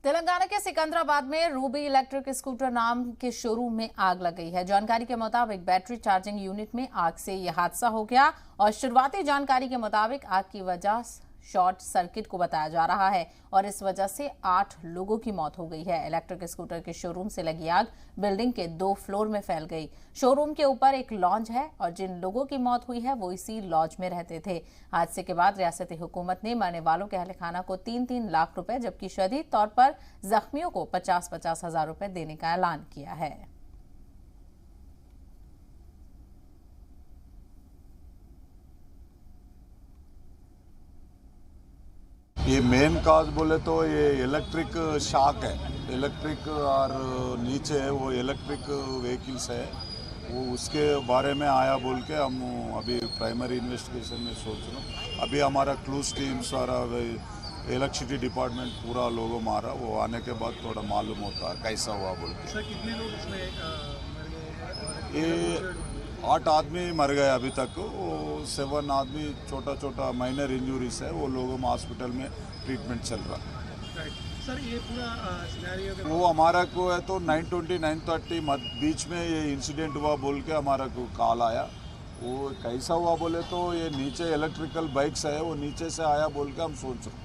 तेलंगाना के सिकंदराबाद में Ruby electric scooter नाम के शोरूम में आग लग गई है। जानकारी के मुताबिक बैटरी चार्जिंग यूनिट में आग से यह हादसा हो गया और शुरुआती जानकारी के मुताबिक आग की वजह शॉर्ट सर्किट को बताया जा रहा है और इस वजह से 8 लोगों की मौत हो गई है। इलेक्ट्रिक स्कूटर के शोरूम से लगी आग बिल्डिंग के 2 फ्लोर में फैल गई। शोरूम के ऊपर एक लॉन्ज है और जिन लोगों की मौत हुई है वो इसी लॉन्ज में रहते थे। हादसे के बाद रियासती हुकूमत ने मरने वालों के अहले खाना को 3-3 लाख रुपए जबकि शदीद तौर पर जख्मियों को 50-50 हजार रुपए देने का ऐलान किया है। ये मेन काज बोले तो ये इलेक्ट्रिक शॉक है। इलेक्ट्रिक और नीचे वो इलेक्ट्रिक व्हीकल्स है, वो उसके बारे में आया बोल के हम अभी प्राइमरी इन्वेस्टिगेशन में सोच रहे हैं। अभी हमारा क्लूज टीम्स और इलेक्ट्रिसिटी डिपार्टमेंट पूरा लोगों मारा, वो आने के बाद थोड़ा मालूम होता है कैसा हुआ बोल के। सर कितने लोग इसमें मर गए? ये 8 आदमी मर गए अभी तक, वो 7 आदमी छोटा छोटा माइनर इंजरीज है, वो लोगों में हॉस्पिटल में ट्रीटमेंट चल रहा है। सर ये पूरा सिनेरियो वो हमारा को है तो 9:20 9:30 बीच में ये इंसिडेंट हुआ बोल के हमारा को कॉल आया। वो कैसा हुआ बोले तो ये नीचे इलेक्ट्रिकल बाइक्स है, वो नीचे से आया बोल के हम सोच रहे हैं।